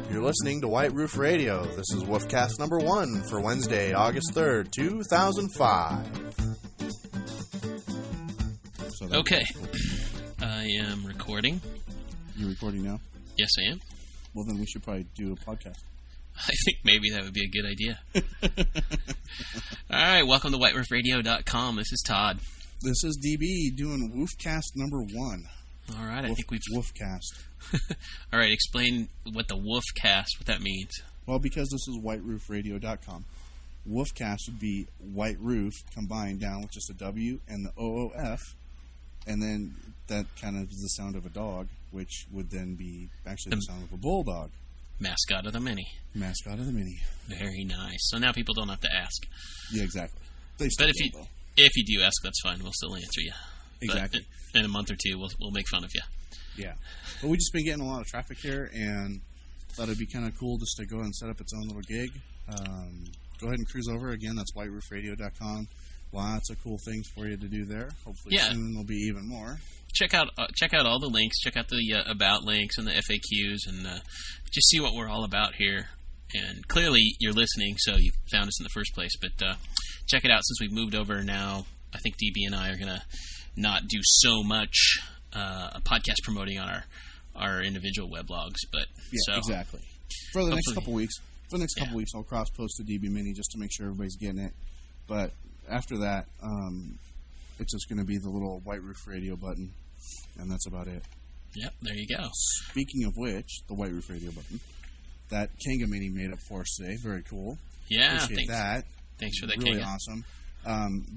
You're listening to White Roof Radio. This is Woofcast number 1 for Wednesday, August 3rd, 2005. Okay. I am recording. You're recording now? Yes, I am. Well, then we should probably do a podcast. I think maybe that would be a good idea. All right, welcome to whiteroofradio.com. This is Todd. This is DB doing Woofcast number 1. All right, I think we've... Woofcast. All right, explain what the Woofcast, what that means. Well, because this is whiteroofradio.com, Woofcast would be white roof combined down with just a W and the OOF, and then that kind of is the sound of a dog, which would then be actually the sound of a bulldog. Mascot of the Mini. Mascot of the Mini. Very nice. So now people don't have to ask. Yeah, exactly. But if you do ask, that's fine. We'll still answer you. Exactly. But in a month or two, we'll make fun of you. Yeah. But we've just been getting a lot of traffic here, and thought it'd be kind of cool just to go ahead and set up its own little gig. Go ahead and cruise over. Again, that's whiteroofradio.com. Lots of cool things for you to do there. Hopefully soon there'll be even more. Check out all the links. Check out the about links and the FAQs, and just see what we're all about here. And clearly, you're listening, so you found us in the first place. But check it out. Since we've moved over now, I think DB and I are gonna not do so much a podcast promoting on our individual weblogs. But exactly. For the next couple weeks, I'll cross post the DB Mini just to make sure everybody's getting it. But after that, it's just going to be the little White Roof Radio button, and that's about it. Yep, there you go. Speaking of which, the White Roof Radio button, that Kanga Mini made up for us today. Very cool. Yeah, appreciate that. Thanks for that, really Kanga. Awesome.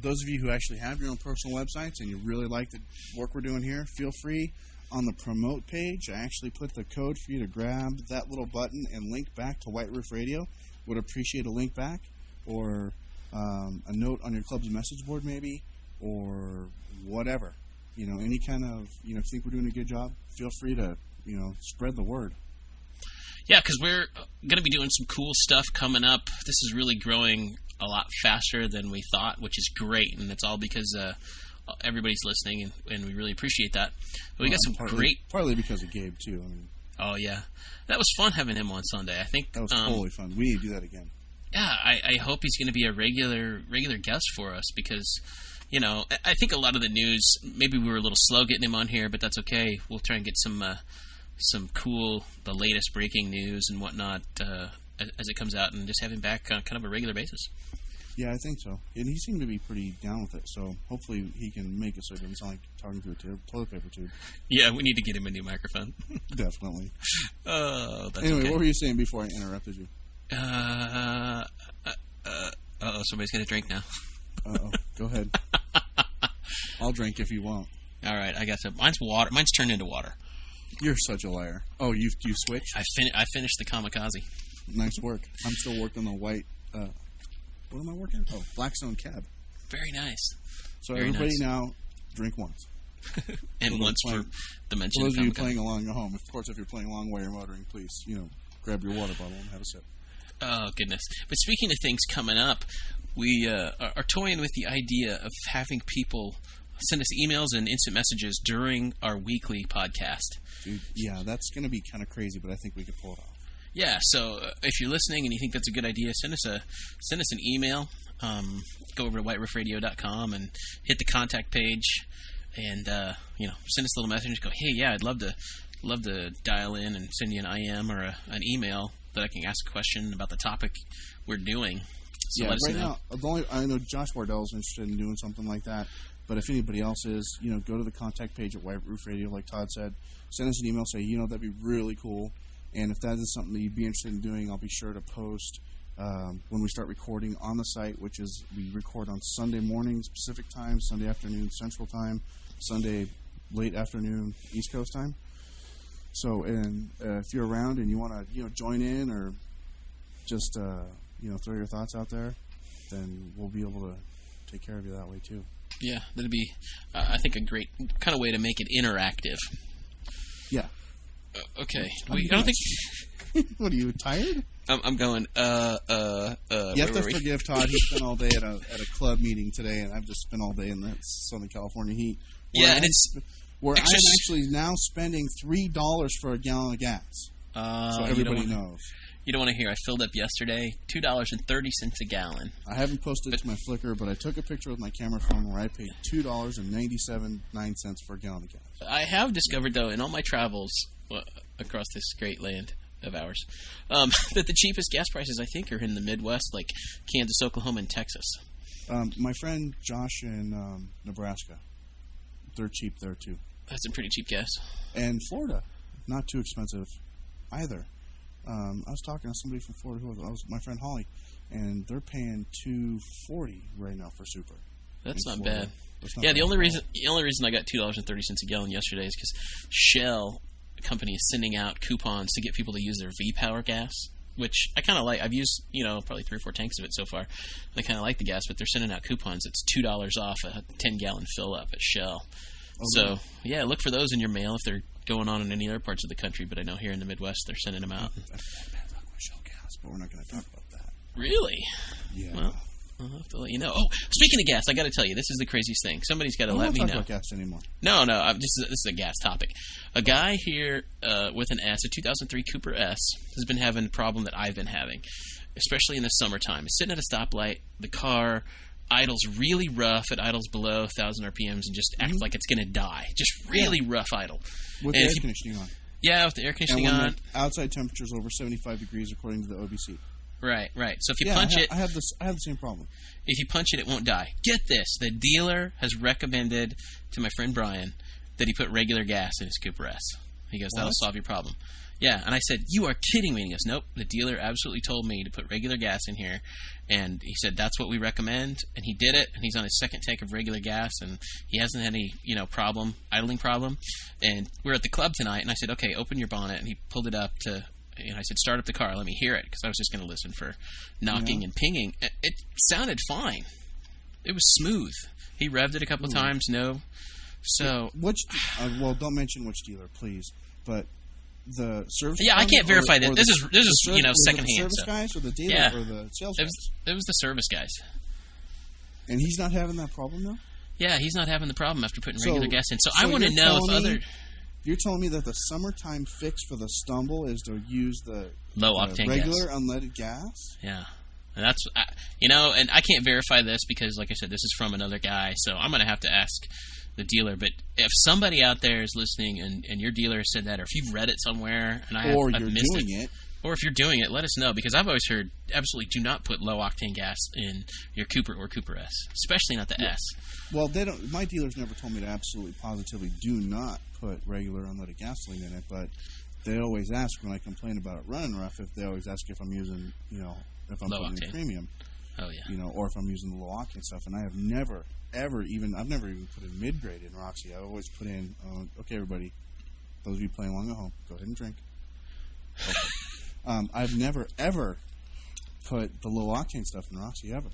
Those of you who actually have your own personal websites and you really like the work we're doing here, feel free. On the promote page, I actually put the code for you to grab that little button and link back to White Roof Radio. Would appreciate a link back or a note on your club's message board maybe, or whatever. Any kind of, if you think we're doing a good job, feel free to, spread the word. Yeah, because we're going to be doing some cool stuff coming up. This is really growing a lot faster than we thought, which is great, and it's all because everybody's listening, and we really appreciate that. But we got some partly because of Gabe, too. Oh, yeah. That was fun having him on Sunday. I think that was totally fun. We need to do that again. Yeah, I hope he's going to be a regular guest for us because, I think a lot of the news, maybe we were a little slow getting him on here, but that's okay. We'll try and get some cool, the latest breaking news and whatnot as it comes out, and just have him back on kind of a regular basis. Yeah, I think so. And he seemed to be pretty down with it, so hopefully he can make it so it doesn't sound like talking to a toilet paper tube. Yeah, we need to get him a new microphone. Definitely. That's anyway, okay. What were you saying before I interrupted you? Somebody's going to drink now. Go ahead. I'll drink if you won't. All right, I got some. Mine's water. Mine's turned into water. You're such a liar. Oh, you switched? I finished the kamikaze. Nice work. I'm still working on the white... what am I working? Oh, Blackstone Cab. Very nice. So everybody now, drink once. And once for the mention of those of you playing along at home. Of course, if you're playing along while you're motoring, please, grab your water bottle and have a sip. Oh, goodness. But speaking of things coming up, we are toying with the idea of having people send us emails and instant messages during our weekly podcast. Dude, yeah, that's going to be kind of crazy, but I think we could pull it off. Yeah, so if you're listening and you think that's a good idea, send us an email. Go over to whiteroofradio.com and hit the contact page, and send us a little message. Go, hey, yeah, I'd love to dial in and send you an IM or an email that I can ask a question about the topic we're doing. So let us know. Now, I know Josh Wardell's interested in doing something like that. But if anybody else is, go to the contact page at White Roof Radio, like Todd said. Send us an email, say, that'd be really cool. And if that is something that you'd be interested in doing, I'll be sure to post when we start recording on the site, which is we record on Sunday mornings Pacific time, Sunday afternoon Central time, Sunday late afternoon East Coast time. So, and if you're around and you want to, join in or just, throw your thoughts out there, then we'll be able to take care of you that way too. Yeah, that'd be, I think, a great kind of way to make it interactive. Yeah. Okay. I don't think. What are you tired? I'm going. You have to forgive Todd. He spent all day at a club meeting today, and I've just spent all day in the Southern California heat. I'm actually now spending $3 for a gallon of gas. So everybody knows. You don't want to hear. I filled up yesterday, $2.30 a gallon. I haven't posted it to my Flickr, but I took a picture with my camera phone where I paid $2.97.9 for a gallon of gas. I have discovered, though, in all my travels across this great land of ours, that the cheapest gas prices, I think, are in the Midwest, like Kansas, Oklahoma, and Texas. My friend Josh in Nebraska, they're cheap there, too. That's a pretty cheap gas. And Florida, not too expensive either. I was talking to somebody from Florida, was my friend Holly, and they're paying $2.40 right now for super. That's not Florida. bad. That's not Yeah, bad the only reason I got $2.30 a gallon yesterday is because Shell company is sending out coupons to get people to use their V-Power gas, which I kind of like. I've used, probably 3 or 4 tanks of it so far. I kind of like the gas, but they're sending out coupons. It's $2 off a 10-gallon fill-up at Shell. Okay. So, yeah, look for those in your mail if they're going on in any other parts of the country, but I know here in the Midwest they're sending them out. I've been talking about Shell gas, but we're not going to talk about that. Really? Yeah. Well, I'll have to let you know. Oh, speaking of gas, I got to tell you, this is the craziest thing. Somebody's got to let me know. I don't talk about gas anymore. No, this is a gas topic. A guy here with an S, a 2003 Cooper S, has been having a problem that I've been having, especially in the summertime. He's sitting at a stoplight. The car idles really rough. It idles below 1,000 RPMs and just acts like it's going to die. Just really rough idle. With the air conditioning on. Yeah, with the air conditioning on. The outside temperature is over 75 degrees according to the OBC. Right. So if you punch it... I have the same problem. If you punch it, it won't die. Get this. The dealer has recommended to my friend Brian that he put regular gas in his Cooper S. He goes, that'll solve your problem. Yeah, and I said, you are kidding me. And he goes, nope, the dealer absolutely told me to put regular gas in here. And he said, that's what we recommend. And he did it, and he's on his second tank of regular gas, and he hasn't had any, idling problem. And we're at the club tonight, and I said, okay, open your bonnet. And he pulled it up to... I said, start up the car, let me hear it, because I was just going to listen for knocking and pinging. It sounded fine. It was smooth. He revved it a couple of times, So... don't mention which dealer, please, but the service... Yeah, I can't verify that. This is secondhand. The service guys or the dealer or the sales guys? It was the service guys. And he's not having that problem, though? Yeah, he's not having the problem after putting regular gas in. So I want to know if other... You're telling me that the summertime fix for the Stumble is to use the low-octane regular gas. Unleaded gas? Yeah. And that's, and I can't verify this because, like I said, this is from another guy, so I'm going to have to ask the dealer. But if somebody out there is listening and your dealer has said that, or if you've read it somewhere and I've missed it, or if you're doing it, let us know, because I've always heard absolutely do not put low-octane gas in your Cooper or Cooper S, especially not the S. Well, they don't. My dealers never told me to absolutely positively do not put regular unleaded gasoline in it, but they always ask when I complain about it running rough. If they always ask if I'm using, if I'm low putting octane. in premium. Oh yeah. Or if I'm using the low octane stuff, and I have never even put in mid grade in Roxy. I always put in. Okay, everybody, those of you playing along at home, go ahead and drink. Okay. I've never ever put the low octane stuff in Roxy ever.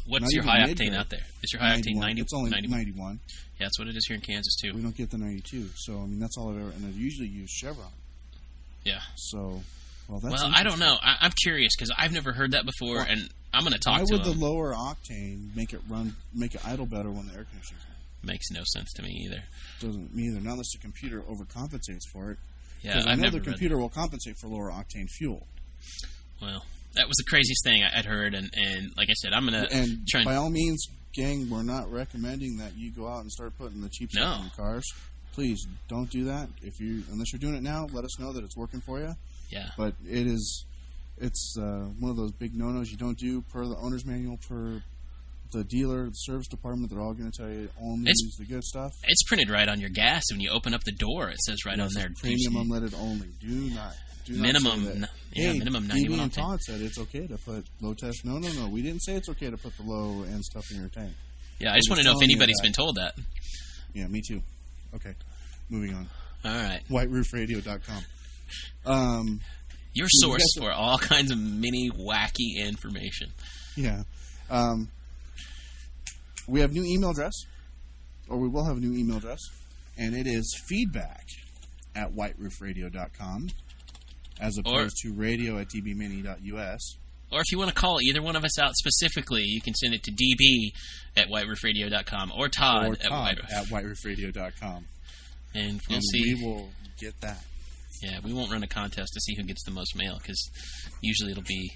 What's your high octane out there? Is your high octane 90? It's only 91. Yeah, that's what it is here in Kansas too. We don't get the 92, so that's all I've ever. And I usually use Chevron. Yeah. So, that's. Well, I don't know. I'm curious because I've never heard that before, and I'm going to talk to him. Why would the lower octane make it idle better when the air conditioning's on? Makes no sense to me either. Doesn't me either. Not unless the computer overcompensates for it. Yeah, I know the computer will compensate for lower octane fuel. Well, that was the craziest thing I'd heard, and like I said, I'm going to try and... by all means, gang, we're not recommending that you go out and start putting the cheap stuff in your cars. Please, don't do that. Unless you're doing it now, let us know that it's working for you. Yeah. But it's one of those big no-nos you don't do per the owner's manual, per the dealer, the service department. They're all going to tell you only use the good stuff. It's printed right on your gas. When you open up the door, it says on there. Premium unleaded only. Do not minimum. Minimum 91 and Todd said it's okay to put low test. No. We didn't say it's okay to put the low end stuff in your tank. Yeah, I just want to know if anybody's been told that. Yeah, me too. Okay, moving on. All right. WhiteRoofRadio.com. Your source for all kinds of mini wacky information. Yeah. We have new email address, or we will have a new email address, and it is feedback@whiteroofradio.com, as opposed to radio@dbmini.us. Or if you want to call either one of us out specifically, you can send it to db@whiteroofradio.com or Todd at whiteroofradio.com. And we'll see. We will get that Yeah, we won't run a contest to see who gets the most mail, because usually it'll be,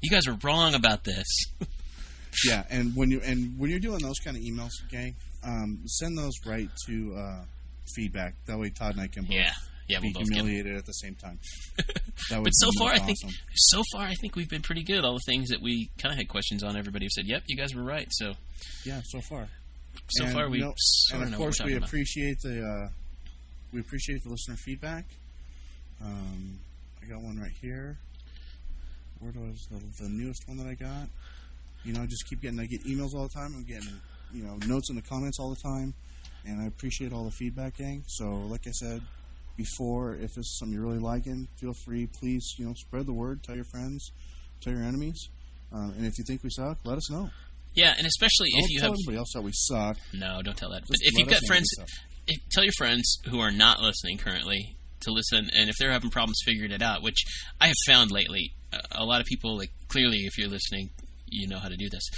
you guys are wrong about this. Yeah, and when you're doing those kind of emails, gang, send those right to feedback. That way Todd and I can both we'll be both humiliated at the same time. But so far, I think we've been pretty good. All the things that we kind of had questions on, everybody said, "Yep, you guys were right." So yeah, so far. So far, we sort of know what we're talking about. appreciate the listener feedback. I got one right here. Where was the newest one that I got? I just keep getting. I get emails all the time. I'm getting notes in the comments all the time, and I appreciate all the feedback, gang. So, like I said before, if this is something you're really liking, feel free. Please, spread the word. Tell your friends. Tell your enemies. And if you think we suck, let us know. Yeah, and especially if you have everybody else that we suck. No, don't tell that. But if you've got friends, tell your friends who are not listening currently to listen, and if they're having problems figuring it out, which I have found lately, a lot of people, clearly if you're listening, you know how to do this.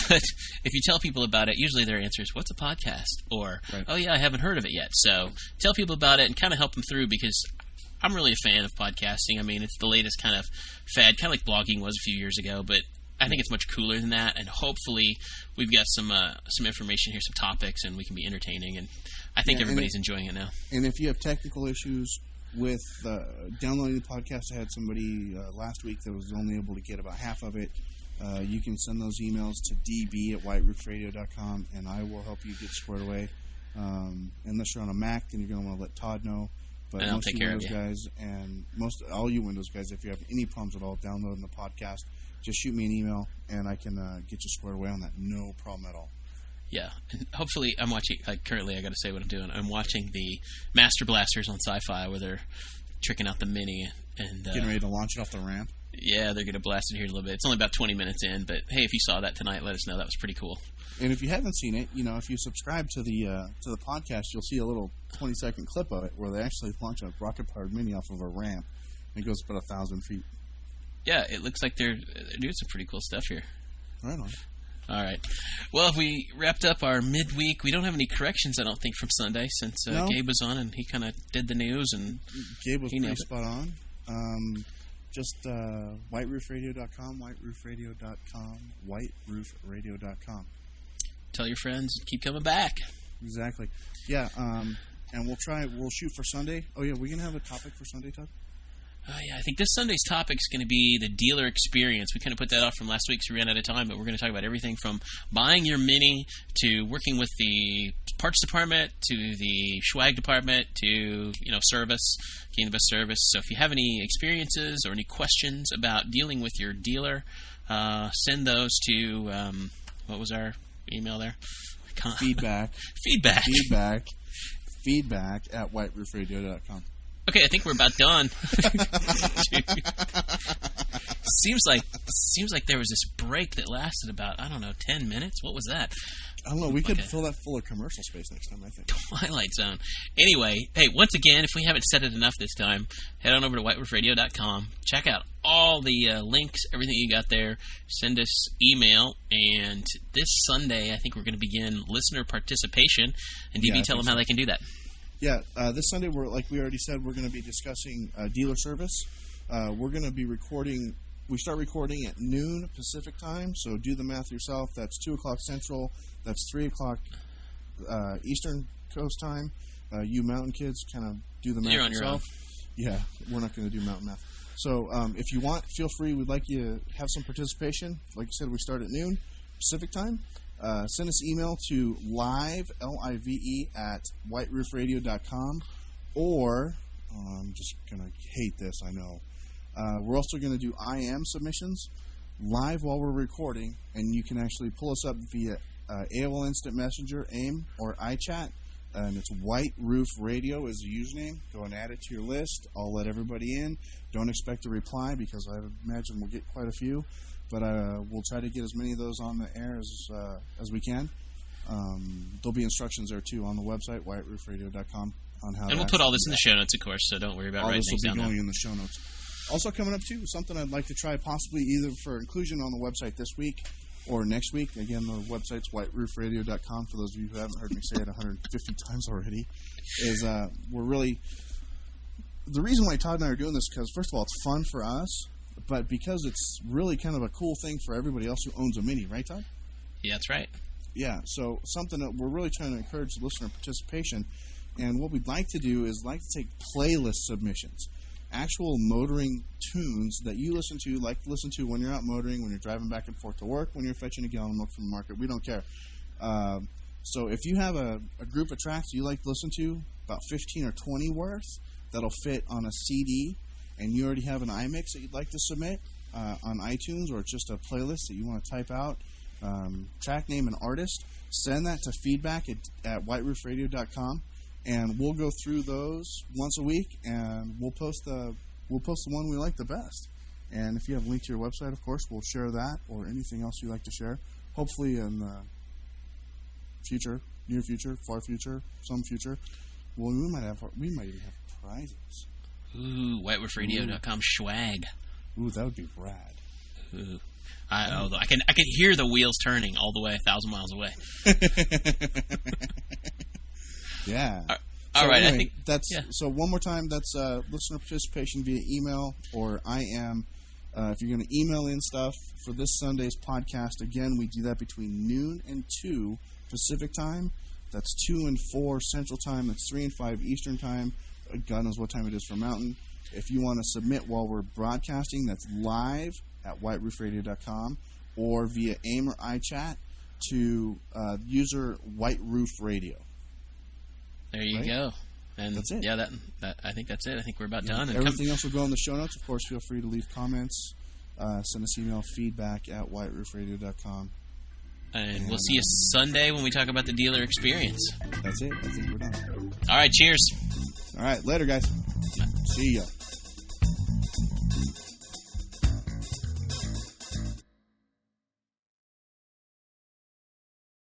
But if you tell people about it, usually their answer is, "What's a podcast?" Or, right. "Oh yeah, I haven't heard of it yet." So tell people about it and kind of help them through, because I'm really a fan of podcasting. I mean, it's the latest kind of fad, kind of like blogging was a few years ago, but I think it's much cooler than that, and hopefully we've got some information here, some topics, and we can be entertaining, and I think everybody's enjoying it now. And if you have technical issues with downloading the podcast, I had somebody last week that was only able to get about half of it. You can send those emails to db@whiteroofradio.com, and I will help you get squared away. Unless you're on a Mac, then you're going to want to let Todd know. But and I'll take care of you guys, and all you Windows guys, if you have any problems at all downloading the podcast, just shoot me an email, and I can get you squared away on that. No problem at all. Yeah, and hopefully I'm watching, currently I got to say what I'm doing. I'm watching the Master Blasters on Sci-Fi, where they're tricking out the Mini. And getting ready to launch it off the ramp? Yeah, they're going to blast it here in a little bit. It's only about 20 minutes in, but hey, if you saw that tonight, let us know. That was pretty cool. And if you haven't seen it, if you subscribe to the podcast, you'll see a little 20-second clip of it where they actually launch a rocket-powered Mini off of a ramp. It goes about 1,000 feet. Yeah, it looks like they're doing some pretty cool stuff here. Right on. All right. Well, if we wrapped up our midweek, we don't have any corrections, I don't think, from Sunday, since Gabe was on and he kind of did the news. And Gabe was pretty spot on. Just whiteroofradio.com, whiteroofradio.com, whiteroofradio.com. Tell your friends, keep coming back. Exactly. Yeah, and we'll shoot for Sunday. Oh, yeah, we're going to have a topic for Sunday, Todd? Yeah, I think this Sunday's topic is going to be the dealer experience. We kind of put that off from last week, so we ran out of time, but we're going to talk about everything from buying your Mini to working with the parts department to the swag department to, service, getting the best service. So if you have any experiences or any questions about dealing with your dealer, send those to, what was our email there? Feedback at whiteroofradio.com. Okay, I think we're about done. Seems like there was this break that lasted about, 10 minutes. What was that? I don't know. We could fill that full of commercial space next time, I think. Twilight Zone. Anyway, hey, once again, if we haven't said it enough this time, head on over to whiteroofradio.com. Check out all the links, everything you got there. Send us email. And this Sunday, I think we're going to begin listener participation. And DB, tell them how they can do that. Yeah, this Sunday, like we already said, we're going to be discussing dealer service. We're going to be recording. We start recording at noon Pacific time, so do the math yourself. That's 2 o'clock Central. That's 3 o'clock Eastern Coast time. You mountain kids kind of do the math yourself. Yeah, we're not going to do mountain math. So if you want, feel free. We'd like you to have some participation. Like I said, we start at noon Pacific time. Send us email to live, L-I-V-E, at whiteroofradio.com, or, I'm just going to hate this, I know. We're also going to do IM submissions live while we're recording, and you can actually pull us up via AOL Instant Messenger, AIM, or iChat, and it's White Roof Radio is the username. Go and add it to your list. I'll let everybody in. Don't expect a reply, because I imagine we'll get quite a few. But we'll try to get as many of those on the air as we can. There'll be instructions there, too, on the website, whiteroofradio.com, on how. And we'll put all this in the show notes, of course, so don't worry about writing things down. All this will be going in the show notes. Also coming up, too, something I'd like to try possibly either for inclusion on the website this week or next week. Again, the website's whiteroofradio.com, for those of you who haven't heard me say it 150 times already, is we're really the reason why Todd and I are doing this, because first of all, it's fun for us, but because it's really kind of a cool thing for everybody else who owns a Mini, right, Todd? Yeah, that's right. Yeah, so something that we're really trying to encourage listener participation, and what we'd like to do is like to take playlist submissions, actual motoring tunes that you listen to, like to listen to when you're out motoring, when you're driving back and forth to work, when you're fetching a gallon of milk from the market. We don't care. So if you have a group of tracks you like to listen to, about 15 or 20 worth, that'll fit on a CD, and you already have an iMix that you'd like to submit on iTunes, or just a playlist that you want to type out, track name and artist, send that to feedback at whiteroofradio.com, and we'll go through those once a week, and we'll post the one we like the best. And if you have a link to your website, of course, we'll share that or anything else you like to share. Hopefully in the future, near future, far future, some future, well, we might even have prizes. Ooh, whiteroofradio.com swag. Ooh, that would be rad. Ooh. Although I can hear the wheels turning all the way 1,000 miles away. Yeah. All right. Anyway, I think that's so. One more time, that's listener participation via email or IM. If you're going to email in stuff for this Sunday's podcast, again, we do that between noon and 2 Pacific time. That's 2 and 4 Central time. That's 3 and 5 Eastern time. God knows what time it is for Mountain. If you want to submit while we're broadcasting, that's live at whiteroofradio.com or via AIM or iChat to user White Roof Radio. There you go. And that's it. Yeah, that I think that's it. I think we're about done. And everything else will go in the show notes. Of course, feel free to leave comments. Send us email feedback at whiteroofradio.com. And we'll see you Sunday when we talk about the dealer experience. That's it. I think we're done. All right, cheers. All right, later, guys. See ya.